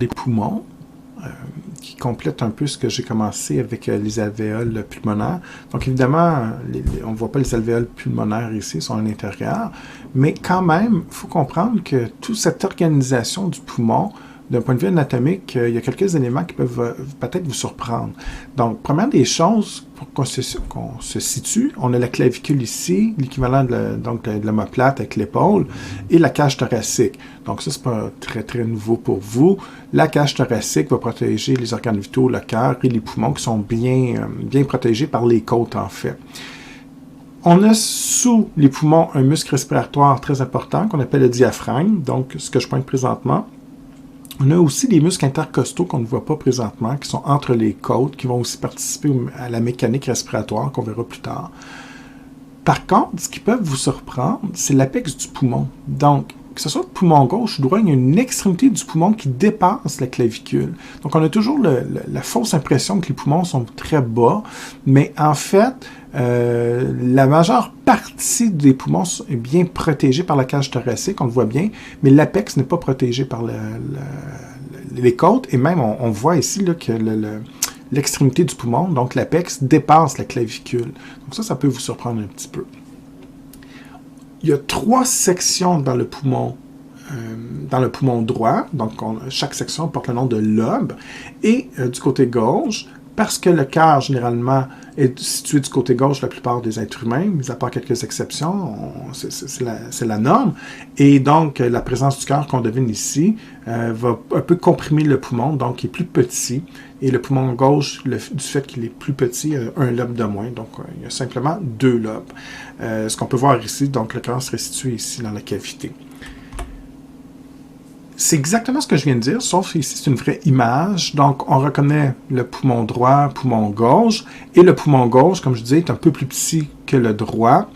des poumons, qui complète un peu ce que j'ai commencé avec les alvéoles pulmonaires. Donc évidemment, on ne voit pas les alvéoles pulmonaires ici, ils sont à l'intérieur, mais quand même, il faut comprendre que toute cette organisation du poumon, d'un point de vue anatomique, il y a quelques éléments qui peuvent peut-être vous surprendre. Donc, première des choses, pour qu'on se situe, on a la clavicule ici, l'équivalent de l'omoplate avec l'épaule, et la cage thoracique. Donc ça, c'est pas très, très nouveau pour vous. La cage thoracique va protéger les organes vitaux, le cœur et les poumons qui sont bien protégés par les côtes, en fait. On a sous les poumons un muscle respiratoire très important qu'on appelle le diaphragme, donc ce que je pointe présentement. On a aussi des muscles intercostaux qu'on ne voit pas présentement, qui sont entre les côtes, qui vont aussi participer à la mécanique respiratoire qu'on verra plus tard. Par contre, ce qui peut vous surprendre, c'est l'apex du poumon. Donc, que ce soit le poumon gauche ou droit, il y a une extrémité du poumon qui dépasse la clavicule. Donc, on a toujours la fausse impression que les poumons sont très bas, mais en fait, la majeure partie des poumons est bien protégée par la cage thoracique, on le voit bien, mais l'apex n'est pas protégé par les côtes, et même on voit ici là, que l'extrémité du poumon, donc l'apex, dépasse la clavicule. Donc ça peut vous surprendre un petit peu. Il y a 3 sections dans le poumon droit, donc chaque section porte le nom de lobe, et du côté gauche, parce que le cœur, généralement, est situé du côté gauche la plupart des êtres humains, mis à part quelques exceptions, c'est la norme. Et donc, la présence du cœur qu'on devine ici va un peu comprimer le poumon, donc il est plus petit. Et le poumon gauche, du fait qu'il est plus petit, a un lobe de moins. Donc, il y a simplement 2 lobes. Ce qu'on peut voir ici, donc le cœur serait situé ici dans la cavité. C'est exactement ce que je viens de dire, sauf ici, c'est une vraie image. Donc, on reconnaît le poumon droit, poumon gauche, et le poumon gauche, comme je disais, est un peu plus petit que le droit.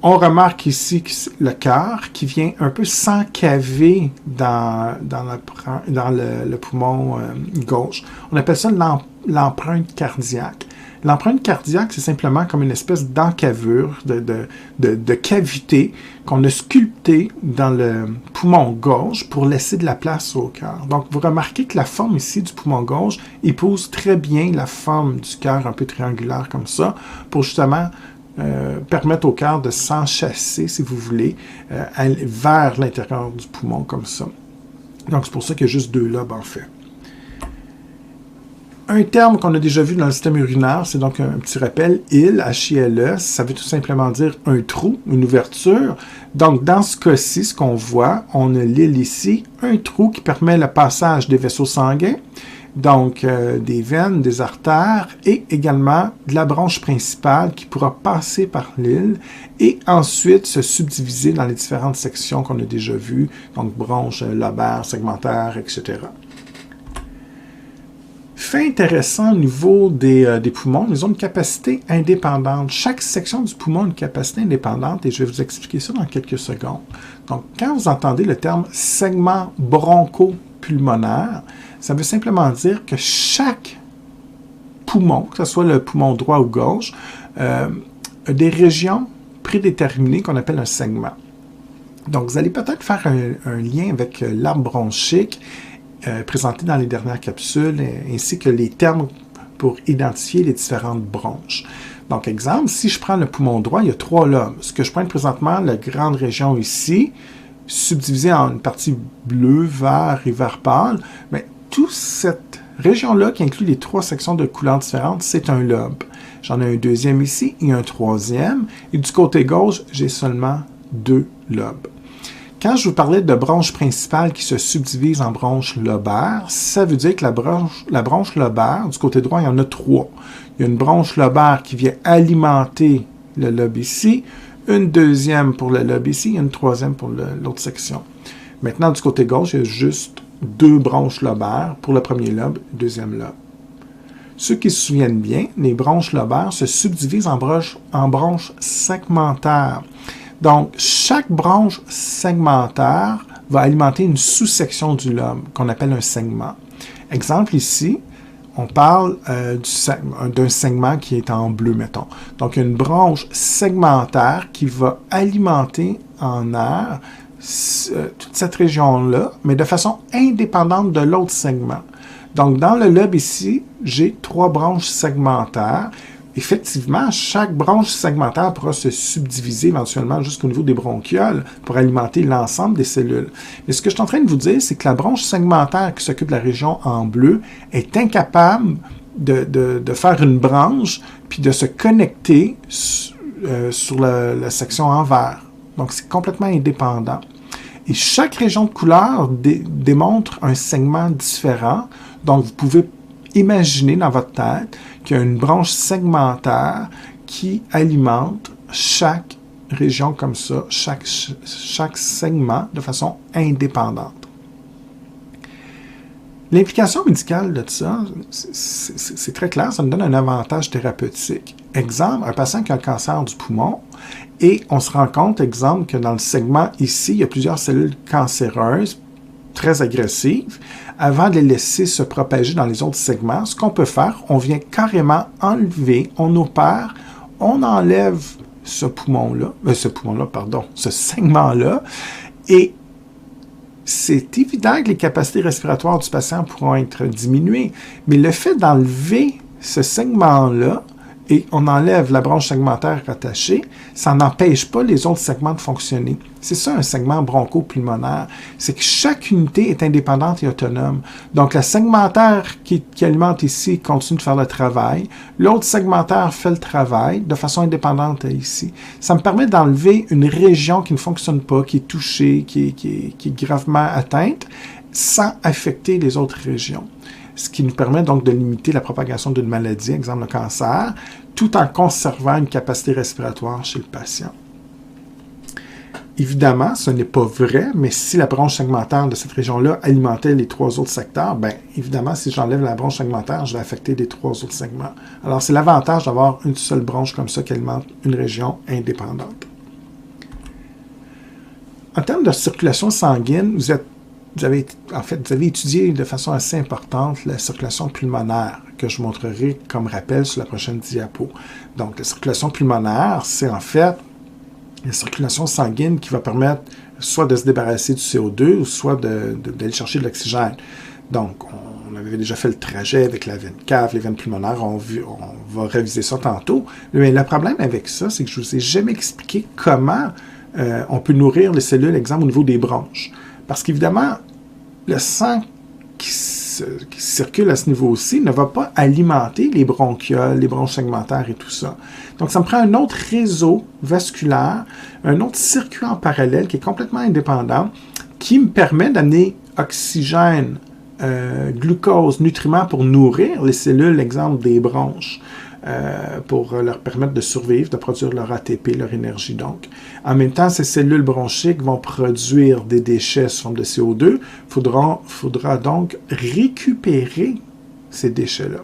On remarque ici le cœur qui vient un peu s'encaver dans le poumon gauche. On appelle ça l'empreinte cardiaque. L'empreinte cardiaque, c'est simplement comme une espèce d'encavure, de cavité qu'on a sculptée dans le poumon gauche pour laisser de la place au cœur. Donc, vous remarquez que la forme ici du poumon gauche épouse très bien la forme du cœur un peu triangulaire comme ça, pour justement permettre au cœur de s'enchasser, si vous voulez, vers l'intérieur du poumon comme ça. Donc, c'est pour ça qu'il y a juste 2 lobes en fait. Un terme qu'on a déjà vu dans le système urinaire, c'est donc un petit rappel, IL, H-I-L-E, ça veut tout simplement dire un trou, une ouverture. Donc, dans ce cas-ci, ce qu'on voit, on a l'IL ici, un trou qui permet le passage des vaisseaux sanguins, donc des veines, des artères, et également de la bronche principale qui pourra passer par l'IL et ensuite se subdiviser dans les différentes sections qu'on a déjà vues, donc bronche lobaire, segmentaire, etc. Fait intéressant au niveau des poumons, ils ont une capacité indépendante. Chaque section du poumon a une capacité indépendante et je vais vous expliquer ça dans quelques secondes. Donc, quand vous entendez le terme segment bronchopulmonaire, ça veut simplement dire que chaque poumon, que ce soit le poumon droit ou gauche, a des régions prédéterminées qu'on appelle un segment. Donc, vous allez peut-être faire un lien avec l'arbre bronchique présenté dans les dernières capsules, ainsi que les termes pour identifier les différentes bronches. Donc, exemple, si je prends le poumon droit, il y a 3 lobes. Ce que je pointe présentement, la grande région ici, subdivisée en une partie bleue, vert et vert pâle, mais toute cette région-là, qui inclut les 3 sections de couleurs différentes, c'est un lobe. J'en ai un deuxième ici et un troisième, et du côté gauche, j'ai seulement 2 lobes. Quand je vous parlais de bronche principale qui se subdivise en bronche lobaire, ça veut dire que la bronche lobaire, du côté droit, il y en a 3. Il y a une bronche lobaire qui vient alimenter le lobe ici, une deuxième pour le lobe ici et une troisième pour l'autre section. Maintenant, du côté gauche, il y a juste 2 bronches lobaires pour le premier lobe et le deuxième lobe. Ceux qui se souviennent bien, les bronches lobaires se subdivisent en bronches segmentaires. Donc, chaque branche segmentaire va alimenter une sous-section du lobe qu'on appelle un segment. Exemple ici, on parle d'un segment qui est en bleu, mettons. Donc, une branche segmentaire qui va alimenter en air toute cette région-là, mais de façon indépendante de l'autre segment. Donc, dans le lobe ici, j'ai 3 branches segmentaires. Effectivement, chaque branche segmentaire pourra se subdiviser éventuellement jusqu'au niveau des bronchioles pour alimenter l'ensemble des cellules. Mais ce que je suis en train de vous dire, c'est que la branche segmentaire qui s'occupe de la région en bleu est incapable de faire une branche puis de se connecter sur la section en vert. Donc, c'est complètement indépendant. Et chaque région de couleur démontre un segment différent. Donc, vous pouvez imaginer dans votre tête qu'il y a une branche segmentaire qui alimente chaque région comme ça, chaque segment de façon indépendante. L'implication médicale de ça, c'est très clair, ça nous donne un avantage thérapeutique. Exemple, un patient qui a un cancer du poumon, et on se rend compte, exemple, que dans le segment ici, il y a plusieurs cellules cancéreuses, très agressives. Avant de les laisser se propager dans les autres segments, ce qu'on peut faire, on vient carrément enlever, on opère, on enlève ce segment-là, et c'est évident que les capacités respiratoires du patient pourront être diminuées, mais le fait d'enlever ce segment-là, et on enlève la branche segmentaire rattachée, ça n'empêche pas les autres segments de fonctionner. C'est ça un segment bronchopulmonaire, c'est que chaque unité est indépendante et autonome. Donc la segmentaire qui alimente ici continue de faire le travail, l'autre segmentaire fait le travail de façon indépendante ici. Ça me permet d'enlever une région qui ne fonctionne pas, qui est touchée, qui est gravement atteinte, sans affecter les autres régions. Ce qui nous permet donc de limiter la propagation d'une maladie, exemple le cancer, tout en conservant une capacité respiratoire chez le patient. Évidemment, ce n'est pas vrai, mais si la branche segmentaire de cette région-là alimentait les 3 autres secteurs, bien évidemment, si j'enlève la branche segmentaire, je vais affecter les 3 autres segments. Alors, c'est l'avantage d'avoir une seule branche comme ça qui alimente une région indépendante. En termes de circulation sanguine, vous avez étudié de façon assez importante la circulation pulmonaire, que je montrerai comme rappel sur la prochaine diapo. Donc, la circulation pulmonaire, c'est en fait la circulation sanguine qui va permettre soit de se débarrasser du CO2 ou soit d'aller chercher de l'oxygène. Donc, on avait déjà fait le trajet avec la veine cave, les veines pulmonaires, on va réviser ça tantôt. Mais le problème avec ça, c'est que je ne vous ai jamais expliqué comment on peut nourrir les cellules, exemple, au niveau des bronches. Parce qu'évidemment, le sang qui circule à ce niveau-ci ne va pas alimenter les bronchioles, les bronches segmentaires et tout ça. Donc, ça me prend un autre réseau vasculaire, un autre circuit en parallèle qui est complètement indépendant, qui me permet d'amener oxygène, glucose, nutriments pour nourrir les cellules, exemple des bronches. Pour leur permettre de survivre, de produire leur ATP, leur énergie donc. En même temps, ces cellules bronchiques vont produire des déchets sous forme de CO2. Faudra donc récupérer ces déchets-là.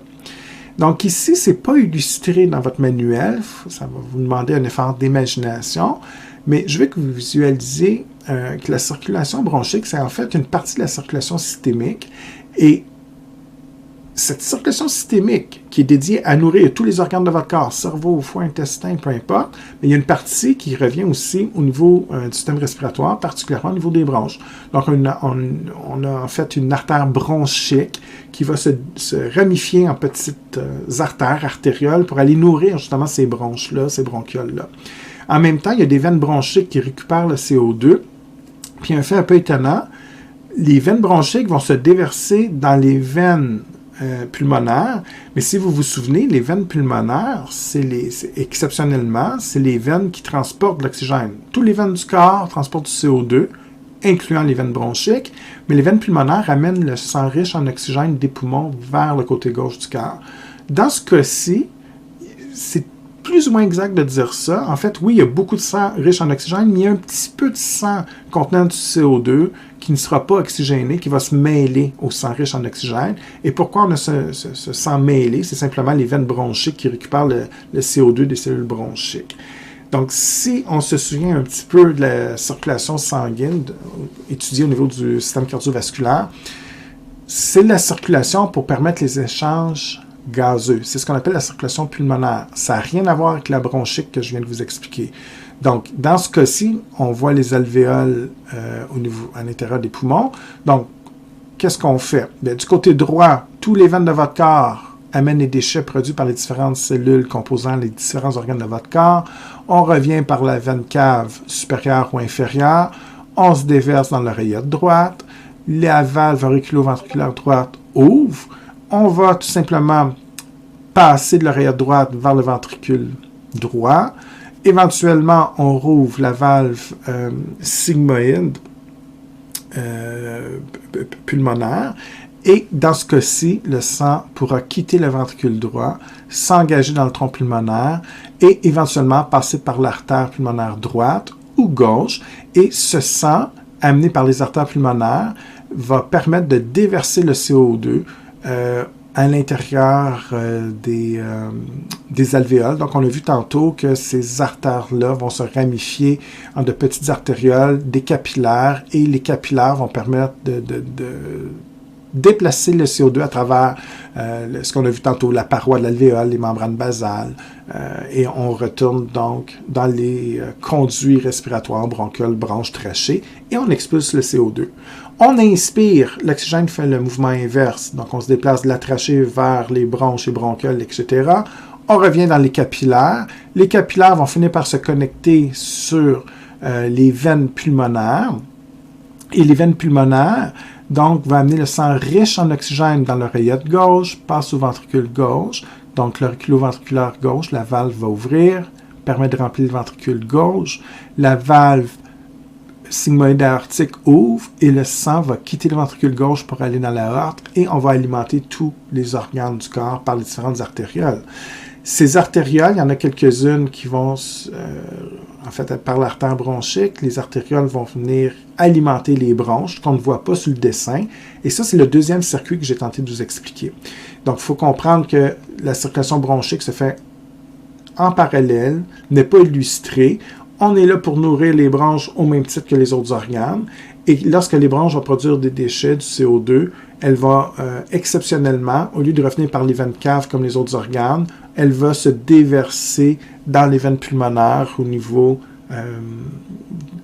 Donc ici, ce n'est pas illustré dans votre manuel, ça va vous demander un effort d'imagination, mais je veux que vous visualisiez que la circulation bronchique, c'est en fait une partie de la circulation systémique, et cette circulation systémique qui est dédiée à nourrir tous les organes de votre corps, cerveau, foie, intestin, peu importe, mais il y a une partie qui revient aussi au niveau du système respiratoire, particulièrement au niveau des bronches. Donc, on a en fait une artère bronchique qui va se ramifier en petites artères artérioles pour aller nourrir justement ces bronches-là, ces bronchioles-là. En même temps, il y a des veines bronchiques qui récupèrent le CO2. Puis un fait un peu étonnant, les veines bronchiques vont se déverser dans les veines pulmonaires, mais si vous vous souvenez, les veines pulmonaires, exceptionnellement, c'est les veines qui transportent l'oxygène. Tous les veines du corps transportent du CO2, incluant les veines bronchiques, mais les veines pulmonaires amènent le sang riche en oxygène des poumons vers le côté gauche du cœur. Dans ce cas-ci, c'est plus ou moins exact de dire ça. En fait, oui, il y a beaucoup de sang riche en oxygène, mais il y a un petit peu de sang contenant du CO2 qui ne sera pas oxygéné, qui va se mêler au sang riche en oxygène. Et pourquoi on a ce sang mêlé? C'est simplement les veines bronchiques qui récupèrent le CO2 des cellules bronchiques. Donc, si on se souvient un petit peu de la circulation sanguine étudiée au niveau du système cardiovasculaire, c'est la circulation pour permettre les échanges gazeux. C'est ce qu'on appelle la circulation pulmonaire. Ça n'a rien à voir avec la bronchique que je viens de vous expliquer. Donc, dans ce cas-ci, on voit les alvéoles à l'intérieur des poumons. Donc, qu'est-ce qu'on fait? Bien, du côté droit, tous les veines de votre corps amènent les déchets produits par les différentes cellules composant les différents organes de votre corps. On revient par la veine cave supérieure ou inférieure. On se déverse dans l'oreillette droite. La valve auriculo-ventriculaire droite ouvre. On va tout simplement passer de l'oreillette droite vers le ventricule droit. Éventuellement, on rouvre la valve sigmoïde pulmonaire. Et dans ce cas-ci, le sang pourra quitter le ventricule droit, s'engager dans le tronc pulmonaire et éventuellement passer par l'artère pulmonaire droite ou gauche. Et ce sang, amené par les artères pulmonaires, va permettre de déverser le CO2 à l'intérieur des alvéoles. Donc, on a vu tantôt que ces artères-là vont se ramifier en de petites artérioles, des capillaires, et les capillaires vont permettre de déplacer le CO2 à travers ce qu'on a vu tantôt, la paroi de l'alvéole, les membranes basales, et on retourne donc dans les conduits respiratoires, bronchioles, bronches, trachées, et on expulse le CO2. On inspire, l'oxygène fait le mouvement inverse, donc on se déplace de la trachée vers les bronches et bronchioles, etc. On revient dans les capillaires. Les capillaires vont finir par se connecter sur les veines pulmonaires, et les veines pulmonaires donc, va amener le sang riche en oxygène dans l'oreillette gauche, passe au ventricule gauche. Donc, l'auriculo-ventriculaire gauche, la valve va ouvrir, permet de remplir le ventricule gauche. La valve sigmoïde aortique ouvre et le sang va quitter le ventricule gauche pour aller dans l'aorte et on va alimenter tous les organes du corps par les différentes artérioles. Ces artérioles, il y en a quelques-unes qui vont, en fait, par l'artère bronchique, les artérioles vont venir alimenter les bronches qu'on ne voit pas sur le dessin. Et ça, c'est le deuxième circuit que j'ai tenté de vous expliquer. Donc, il faut comprendre que la circulation bronchique se fait en parallèle, n'est pas illustrée. On est là pour nourrir les bronches au même titre que les autres organes. Et lorsque les bronches vont produire des déchets, du CO2, elle va exceptionnellement, au lieu de revenir par les veines caves comme les autres organes, elle va se déverser dans les veines pulmonaires au niveau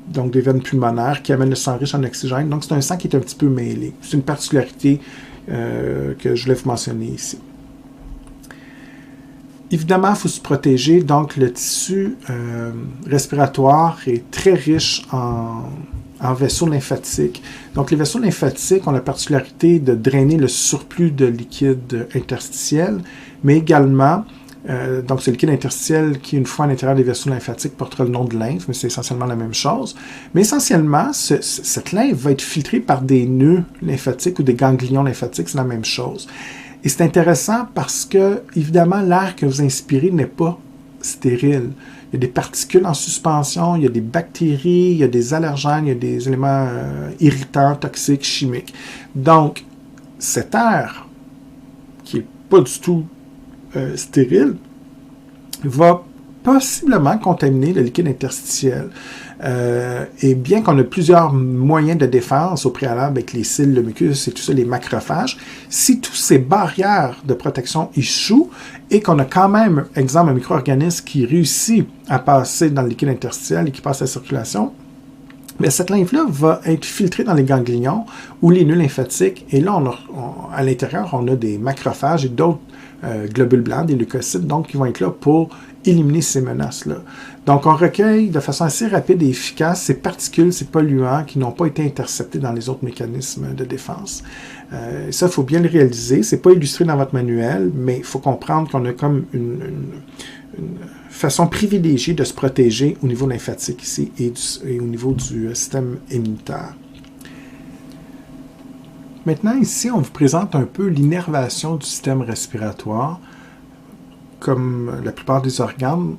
donc des veines pulmonaires qui amènent le sang riche en oxygène. Donc, c'est un sang qui est un petit peu mêlé. C'est une particularité que je voulais vous mentionner ici. Évidemment, il faut se protéger. Donc, le tissu respiratoire est très riche en vaisseaux lymphatiques. Donc, les vaisseaux lymphatiques ont la particularité de drainer le surplus de liquide interstitiel, mais également, donc c'est le liquide interstitiel qui, une fois à l'intérieur des vaisseaux lymphatiques, portera le nom de lymphe, mais c'est essentiellement la même chose. Mais essentiellement, cette lymphe va être filtrée par des nœuds lymphatiques ou des ganglions lymphatiques, c'est la même chose. Et c'est intéressant parce que, évidemment, l'air que vous inspirez n'est pas stérile. Il y a des particules en suspension, il y a des bactéries, il y a des allergènes, il y a des éléments irritants, toxiques, chimiques. Donc, cet air, qui n'est pas du tout stérile, va possiblement contaminer le liquide interstitiel. Et bien qu'on ait plusieurs moyens de défense au préalable avec les cils, le mucus et tout ça, les macrophages, si toutes ces barrières de protection échouent et qu'on a quand même, exemple, un micro-organisme qui réussit à passer dans le liquide interstitiel et qui passe à la circulation, bien, cette lymphe-là va être filtrée dans les ganglions ou les nœuds lymphatiques. Et là, à l'intérieur, on a des macrophages et d'autres globules blancs, des leucocytes, donc qui vont être là pour éliminer ces menaces-là. Donc, on recueille de façon assez rapide et efficace ces particules, ces polluants qui n'ont pas été interceptés dans les autres mécanismes de défense. Ça, il faut bien le réaliser. Ce n'est pas illustré dans votre manuel, mais il faut comprendre qu'on a comme une façon privilégiée de se protéger au niveau lymphatique ici et au niveau du système immunitaire. Maintenant, ici, on vous présente un peu l'innervation du système respiratoire. Comme la plupart des organes,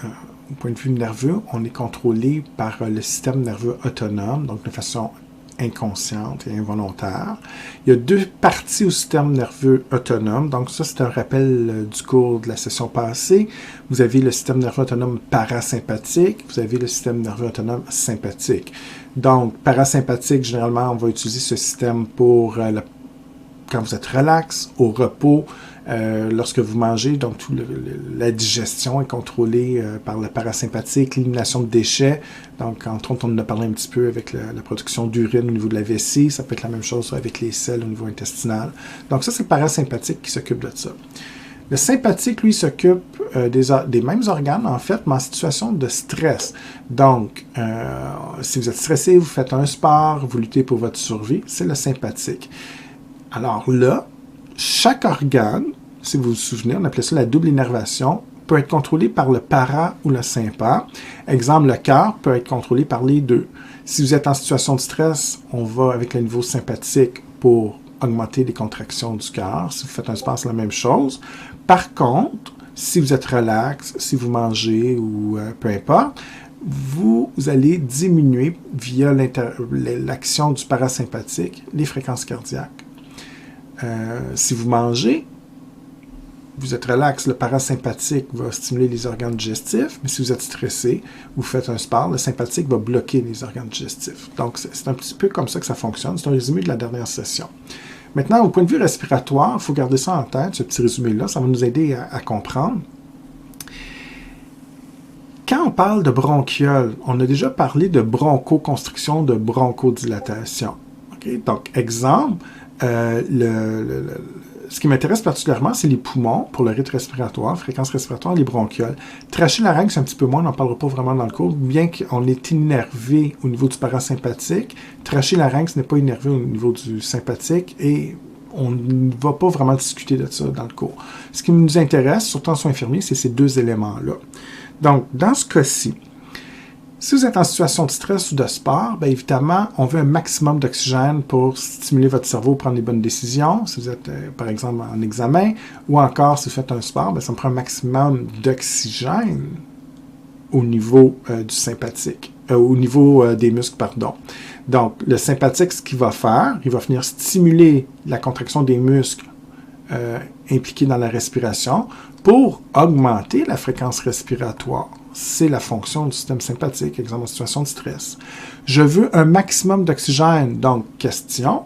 au point de vue nerveux, on est contrôlé par le système nerveux autonome, donc de façon inconsciente et involontaire. Il y a deux parties au système nerveux autonome. Donc ça, c'est un rappel du cours de la session passée. Vous avez le système nerveux autonome parasympathique, vous avez le système nerveux autonome sympathique. Donc, parasympathique, généralement, on va utiliser ce système pour quand vous êtes relax, au repos, lorsque vous mangez, donc la digestion est contrôlée par le parasympathique, l'élimination de déchets. Donc, entre autres, on en a parlé un petit peu avec la production d'urine au niveau de la vessie. Ça peut être la même chose avec les selles au niveau intestinal. Donc, ça, c'est le parasympathique qui s'occupe de ça. Le sympathique, lui, s'occupe des mêmes organes, en fait, mais en situation de stress. Donc, si vous êtes stressé, vous faites un sport, vous luttez pour votre survie, c'est le sympathique. Alors là, chaque organe, si vous vous souvenez, on appelait ça la double innervation, peut être contrôlé par le para ou le sympa. Exemple, le cœur peut être contrôlé par les deux. Si vous êtes en situation de stress, on va avec le niveau sympathique pour augmenter les contractions du cœur. Si vous faites un sport, c'est la même chose. Par contre, si vous êtes relax, si vous mangez ou peu importe, vous allez diminuer via l'action du parasympathique les fréquences cardiaques. Si vous mangez, vous êtes relax, le parasympathique va stimuler les organes digestifs, mais si vous êtes stressé, vous faites un sport, le sympathique va bloquer les organes digestifs. Donc, c'est un petit peu comme ça que ça fonctionne. C'est un résumé de la dernière session. Maintenant, au point de vue respiratoire, il faut garder ça en tête, ce petit résumé-là, ça va nous aider à comprendre. Quand on parle de bronchiole, on a déjà parlé de bronchoconstriction, de bronchodilatation. Okay? Donc, exemple, ce qui m'intéresse particulièrement, c'est les poumons pour le rythme respiratoire, fréquence respiratoire, les bronchioles. Trachélarynx, c'est un petit peu moins, on n'en parlera pas vraiment dans le cours, bien qu'on est innervé au niveau du parasympathique. Trachélarynx n'est pas innervé au niveau du sympathique et on ne va pas vraiment discuter de ça dans le cours. Ce qui nous intéresse, surtout en soins infirmiers, c'est ces deux éléments-là. Donc, dans ce cas-ci, si vous êtes en situation de stress ou de sport, bien évidemment, on veut un maximum d'oxygène pour stimuler votre cerveau, prendre les bonnes décisions. Si vous êtes, par exemple, en examen, ou encore si vous faites un sport, bien, ça me prend un maximum d'oxygène au niveau du sympathique, au niveau des muscles, pardon. Donc, le sympathique, ce qu'il va faire, il va venir stimuler la contraction des muscles impliqués dans la respiration pour augmenter la fréquence respiratoire. C'est la fonction du système sympathique, exemple en situation de stress. Je veux un maximum d'oxygène. Donc, question,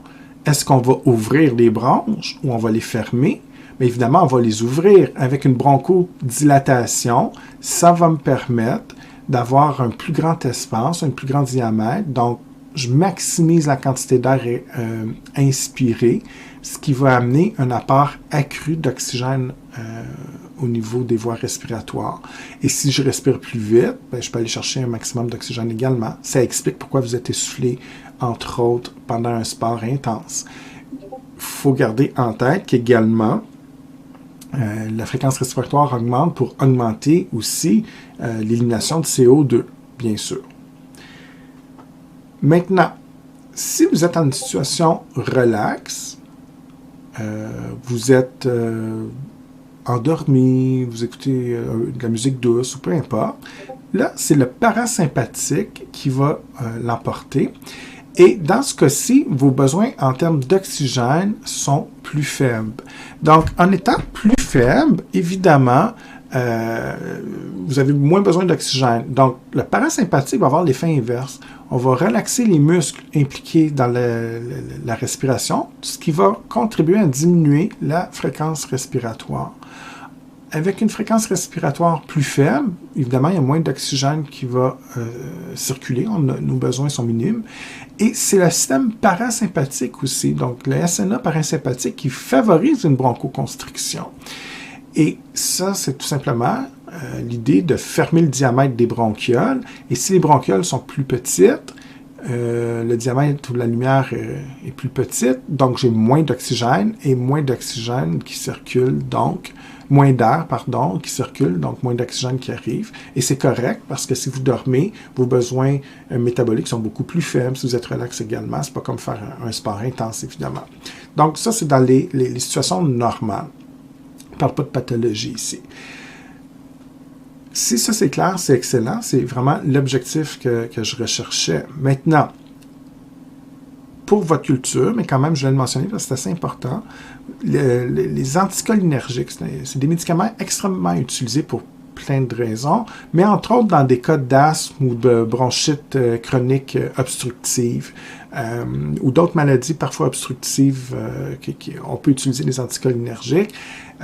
est-ce qu'on va ouvrir les bronches ou on va les fermer? Mais évidemment, on va les ouvrir avec une bronchodilatation. Ça va me permettre d'avoir un plus grand espace, un plus grand diamètre. Donc, je maximise la quantité d'air inspiré, ce qui va amener un apport accru d'oxygène au niveau des voies respiratoires. Et si je respire plus vite, ben, je peux aller chercher un maximum d'oxygène également. Ça explique pourquoi vous êtes essoufflé, entre autres, pendant un sport intense. Il faut garder en tête qu'également, la fréquence respiratoire augmente pour augmenter aussi l'élimination de CO2, bien sûr. Maintenant, si vous êtes en une situation relaxe, vous êtes endormi, vous écoutez de la musique douce ou peu importe, là, c'est le parasympathique qui va l'emporter. Et dans ce cas-ci, vos besoins en termes d'oxygène sont plus faibles. Donc, en étant plus faible, évidemment, vous avez moins besoin d'oxygène. Donc, le parasympathique va avoir l'effet inverse. On va relaxer les muscles impliqués dans la respiration, ce qui va contribuer à diminuer la fréquence respiratoire. Avec une fréquence respiratoire plus faible, évidemment, il y a moins d'oxygène qui va circuler. Nos besoins sont minimes. Et c'est le système parasympathique aussi, donc le SNA parasympathique qui favorise une bronchoconstriction. Et ça, c'est tout simplement l'idée de fermer le diamètre des bronchioles. Et si les bronchioles sont plus petites, le diamètre de la lumière est plus petite, donc j'ai moins d'oxygène et moins d'oxygène qui circule, donc moins d'air, pardon, qui circule, donc moins d'oxygène qui arrive. Et c'est correct parce que si vous dormez, vos besoins métaboliques sont beaucoup plus faibles. Si vous êtes relax également, c'est pas comme faire un sport intense, évidemment. Donc ça, c'est dans les situations normales. On ne parle pas de pathologie ici. Si ça c'est clair, c'est excellent. C'est vraiment l'objectif que je recherchais. Maintenant, pour votre culture, mais quand même, je viens de le mentionner parce que c'est assez important, les anticholinergiques, c'est des médicaments extrêmement utilisés pour plein de raisons, mais entre autres dans des cas d'asthme ou de bronchite chronique obstructive. ou d'autres maladies parfois obstructives, on peut utiliser des anticholinergiques.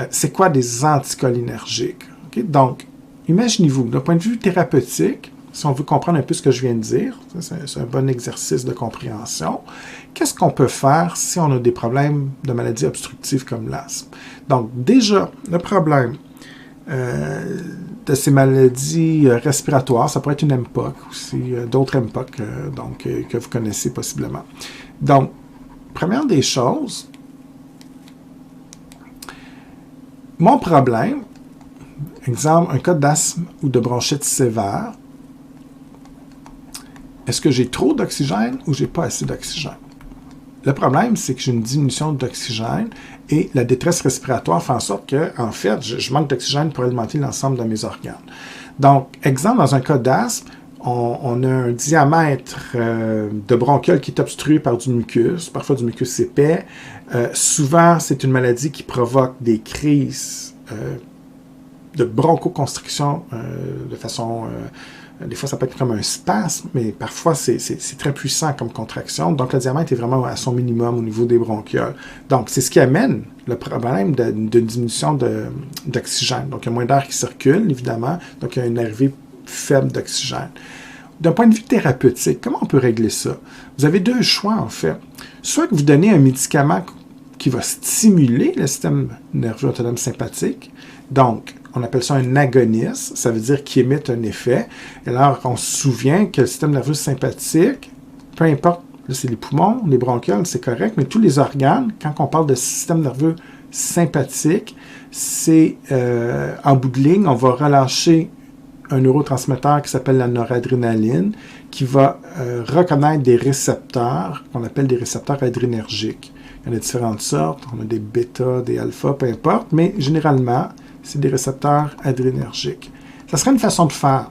C'est quoi des anticholinergiques? Okay? Donc, imaginez-vous, d'un point de vue thérapeutique, si on veut comprendre un peu ce que je viens de dire, c'est un bon exercice de compréhension, qu'est-ce qu'on peut faire si on a des problèmes de maladies obstructives comme l'asthme? Donc, déjà, le problème de ces maladies respiratoires, ça pourrait être une MPOC aussi, d'autres MPOC que vous connaissez possiblement. Donc, première des choses, mon problème, exemple, un cas d'asthme ou de bronchite sévère, est-ce que j'ai trop d'oxygène ou j'ai pas assez d'oxygène? Le problème, c'est que j'ai une diminution d'oxygène et la détresse respiratoire fait en sorte que, en fait, je manque d'oxygène pour alimenter l'ensemble de mes organes. Donc, exemple, dans un cas d'asthme, on a un diamètre de bronchiole qui est obstrué par du mucus, parfois du mucus épais. Souvent, c'est une maladie qui provoque des crises de bronchoconstriction de façon... des fois, ça peut être comme un spasme, mais parfois, c'est très puissant comme contraction. Donc, le diamètre est vraiment à son minimum au niveau des bronchioles. Donc, c'est ce qui amène le problème de diminution d'oxygène. Donc, il y a moins d'air qui circule, évidemment. Donc, il y a une arrivée faible d'oxygène. D'un point de vue thérapeutique, comment on peut régler ça? Vous avez deux choix, en fait. Soit que vous donnez un médicament qui va stimuler le système nerveux autonome sympathique. Donc, on appelle ça un agoniste, ça veut dire qu'il émite un effet. Et alors, on se souvient que le système nerveux sympathique, peu importe, là, c'est les poumons, les bronchioles, c'est correct, mais tous les organes, quand on parle de système nerveux sympathique, c'est en bout de ligne, on va relâcher un neurotransmetteur qui s'appelle la noradrénaline, qui va reconnaître des récepteurs, qu'on appelle des récepteurs adrénergiques. Il y en a différentes sortes, on a des bêta, des alpha, peu importe, mais généralement, c'est des récepteurs adrénergiques. Ça serait une façon de faire.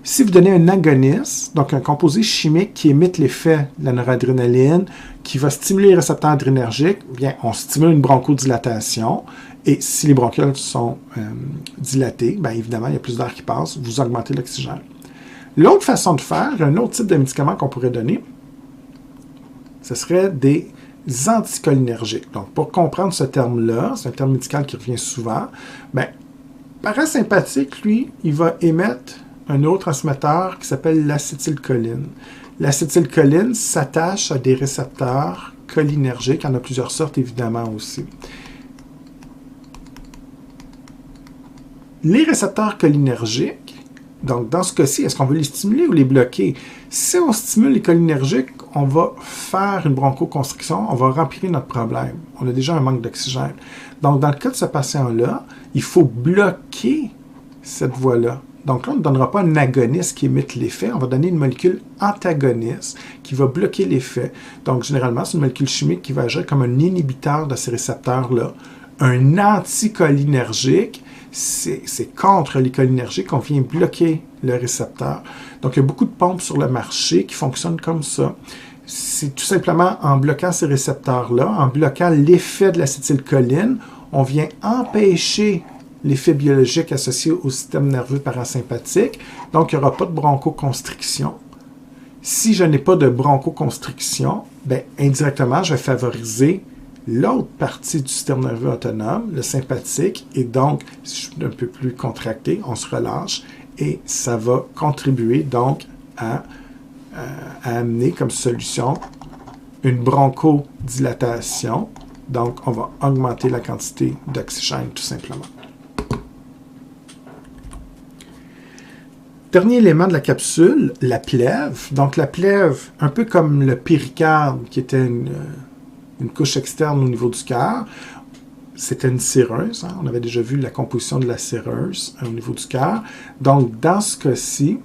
Si vous donnez un agoniste, donc un composé chimique qui émite l'effet de la noradrénaline, qui va stimuler les récepteurs adrénergiques, bien, on stimule une bronchodilatation. Et si les bronchioles sont dilatées, bien évidemment, il y a plus d'air qui passe, vous augmentez l'oxygène. L'autre façon de faire, un autre type de médicament qu'on pourrait donner, ce serait des anticholinergiques. Donc, pour comprendre ce terme-là, c'est un terme médical qui revient souvent, bien, parasympathique, lui, il va émettre un neurotransmetteur qui s'appelle l'acétylcholine. L'acétylcholine s'attache à des récepteurs cholinergiques. Il y en a plusieurs sortes, évidemment, aussi. Les récepteurs cholinergiques, donc dans ce cas-ci, est-ce qu'on veut les stimuler ou les bloquer? Si on stimule les cholinergiques, on va faire une bronchoconstriction, on va remplir notre problème. On a déjà un manque d'oxygène. Donc, dans le cas de ce patient-là, il faut bloquer cette voie-là. Donc là, on ne donnera pas un agoniste qui émite l'effet, on va donner une molécule antagoniste qui va bloquer l'effet. Donc, généralement, c'est une molécule chimique qui va agir comme un inhibiteur de ces récepteurs-là. Un anticholinergique, c'est contre les cholinergiques, on vient bloquer le récepteur. Donc, il y a beaucoup de pompes sur le marché qui fonctionnent comme ça. C'est tout simplement en bloquant ces récepteurs-là, en bloquant l'effet de l'acétylcholine, on vient empêcher l'effet biologique associé au système nerveux parasympathique. Donc, il n'y aura pas de bronchoconstriction. Si je n'ai pas de bronchoconstriction, bien, indirectement, je vais favoriser l'autre partie du système nerveux autonome, le sympathique, et donc, si je suis un peu plus contracté, on se relâche et ça va contribuer donc à amener comme solution une bronchodilatation. Donc, on va augmenter la quantité d'oxygène tout simplement. Dernier élément de la capsule, la plèvre. Donc, la plèvre, un peu comme le péricarde qui était une couche externe au niveau du cœur, c'était une séreuse. Hein? On avait déjà vu la composition de la séreuse au niveau du cœur. Donc, dans ce cas-ci,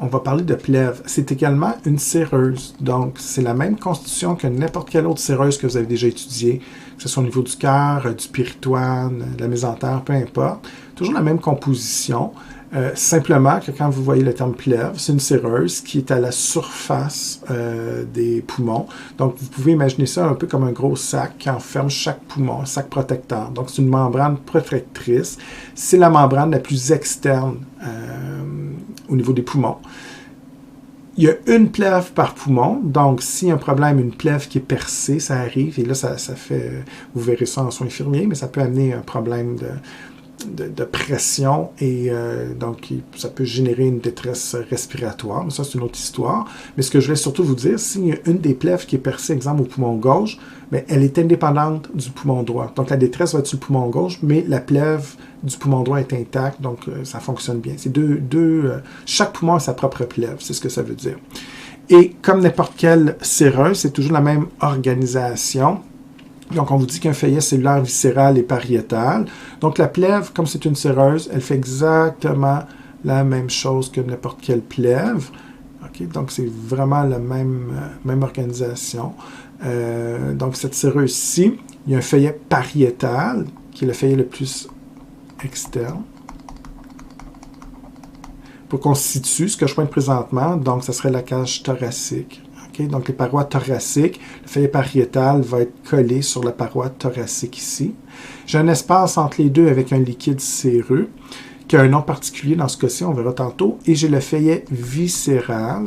on va parler de plèvre. C'est également une séreuse. Donc, c'est la même constitution que n'importe quelle autre séreuse que vous avez déjà étudiée, que ce soit au niveau du cœur, du péritoine, de la mésentère, peu importe. Toujours la même composition. Simplement que quand vous voyez le terme plèvre, c'est une séreuse qui est à la surface des poumons. Donc, vous pouvez imaginer ça un peu comme un gros sac qui enferme chaque poumon, un sac protecteur. Donc, c'est une membrane protectrice. C'est la membrane la plus externe au niveau des poumons. Il y a une plèvre par poumon, donc s'il y a un problème, une plèvre qui est percée, ça arrive, et là, ça fait, vous verrez ça en soins infirmiers, mais ça peut amener un problème de pression et donc ça peut générer une détresse respiratoire. Mais ça, c'est une autre histoire. Mais ce que je vais surtout vous dire, s'il y a une des plèvres qui est percée, exemple au poumon gauche, bien, elle est indépendante du poumon droit. Donc la détresse va être sur le poumon gauche, mais la plèvre du poumon droit est intacte, donc ça fonctionne bien. C'est chaque poumon a sa propre plèvre, c'est ce que ça veut dire. Et comme n'importe quelle séreuse, c'est toujours la même organisation. Donc, on vous dit qu'un feuillet cellulaire viscéral et pariétal. Donc, la plèvre, comme c'est une séreuse, elle fait exactement la même chose que n'importe quelle plèvre. Okay? Donc, c'est vraiment la même organisation. Donc, cette séreuse-ci, il y a un feuillet pariétal, qui est le feuillet le plus externe. Pour qu'on se situe, ce que je pointe présentement, donc, ça serait la cage thoracique. Okay? Donc, les parois thoraciques, le feuillet pariétal va être collé sur la paroi thoracique ici. J'ai un espace entre les deux avec un liquide séreux, qui a un nom particulier dans ce cas-ci, on verra tantôt. Et j'ai le feuillet viscéral.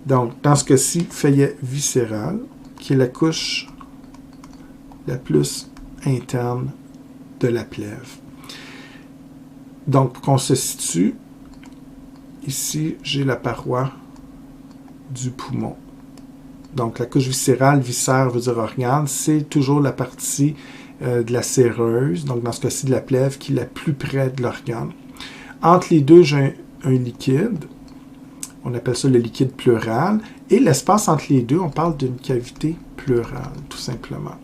Donc, dans ce cas-ci, feuillet viscéral, qui est la couche la plus interne de la plèvre. Donc, pour qu'on se situe, ici, j'ai la paroi du poumon. Donc, la couche viscérale, viscère veut dire organe, c'est toujours la partie de la séreuse, donc dans ce cas-ci de la plèvre, qui est la plus près de l'organe. Entre les deux, j'ai un liquide, on appelle ça le liquide pleural, et l'espace entre les deux, on parle d'une cavité pleurale, tout simplement.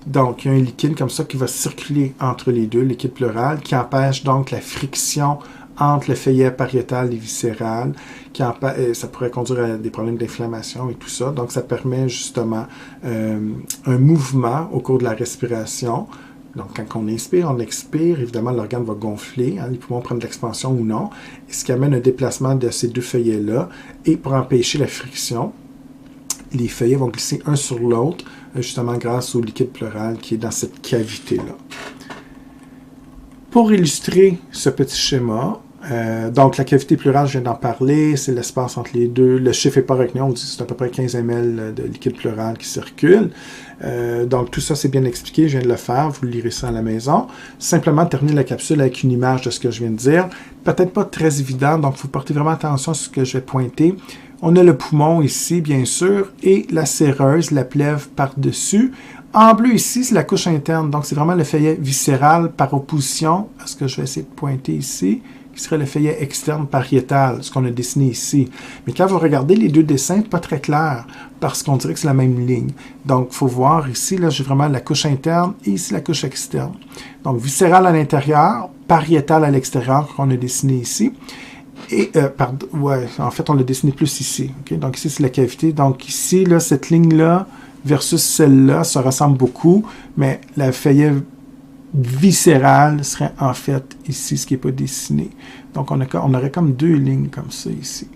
Donc, il y a un liquide comme ça qui va circuler entre les deux, le liquide pleural, qui empêche donc la friction entre le feuillet pariétal et viscéral, ça pourrait conduire à des problèmes d'inflammation et tout ça. Donc, ça permet justement un mouvement au cours de la respiration. Donc, quand on inspire, on expire, évidemment, l'organe va gonfler, hein, les poumons prennent de l'expansion ou non, ce qui amène un déplacement de ces deux feuillets-là. Et pour empêcher la friction, les feuillets vont glisser un sur l'autre, justement grâce au liquide pleural qui est dans cette cavité-là. Pour illustrer ce petit schéma, donc la cavité pleurale, je viens d'en parler, c'est l'espace entre les deux. Le chiffre n'est pas retenu, on dit que c'est à peu près 15 ml de liquide pleural qui circule. Donc tout ça, c'est bien expliqué, je viens de le faire, vous lirez ça à la maison. Simplement terminer la capsule avec une image de ce que je viens de dire. Peut-être pas très évident, donc il faut porter vraiment attention à ce que je vais pointer. On a le poumon ici, bien sûr, et la séreuse, la plèvre par-dessus. En bleu ici, c'est la couche interne, donc c'est vraiment le feuillet viscéral par opposition à ce que je vais essayer de pointer ici, qui serait le feuillet externe pariétal, ce qu'on a dessiné ici. Mais quand vous regardez les deux dessins, pas très clair, parce qu'on dirait que c'est la même ligne. Donc, il faut voir ici, là, j'ai vraiment la couche interne et ici la couche externe. Donc, viscéral à l'intérieur, pariétal à l'extérieur, qu'on a dessiné ici. Et, en fait, on l'a dessiné plus ici. Okay? Donc, ici, c'est la cavité. Donc, ici, là, cette ligne-là versus celle-là, ça ressemble beaucoup, mais la feuillet viscérale serait en fait ici, ce qui n'est pas dessiné. Donc, on aurait comme deux lignes comme ça ici.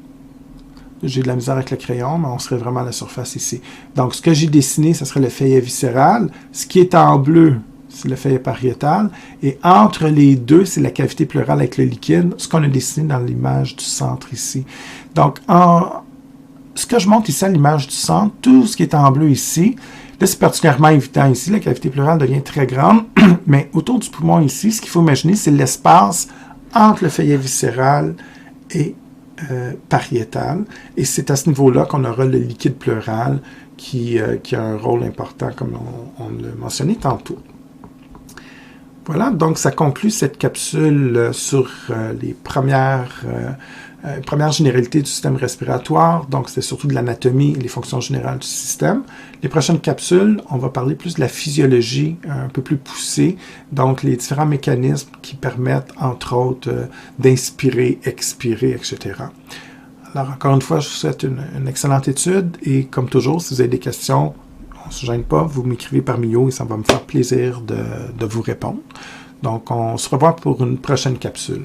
J'ai de la misère avec le crayon, mais on serait vraiment à la surface ici. Donc, ce que j'ai dessiné, ce serait le feuillet viscéral. Ce qui est en bleu, c'est le feuillet pariétal. Et entre les deux, c'est la cavité pleurale avec le liquide, ce qu'on a dessiné dans l'image du centre ici. Donc, ce que je montre ici à l'image du centre, tout ce qui est en bleu ici, là, c'est particulièrement évident ici, la cavité pleurale devient très grande, mais autour du poumon ici, ce qu'il faut imaginer, c'est l'espace entre le feuillet viscéral et pariétal. Et c'est à ce niveau-là qu'on aura le liquide pleural qui a un rôle important, comme on l'a mentionné tantôt. Voilà, donc ça conclut cette capsule sur les premières généralités du système respiratoire. Donc, c'est surtout de l'anatomie et les fonctions générales du système. Les prochaines capsules, on va parler plus de la physiologie un peu plus poussée. Donc, les différents mécanismes qui permettent, entre autres, d'inspirer, expirer, etc. Alors, encore une fois, je vous souhaite une excellente étude. Et comme toujours, si vous avez des questions, on ne se gêne pas, vous m'écrivez par Mio et ça va me faire plaisir de vous répondre. Donc, on se revoit pour une prochaine capsule.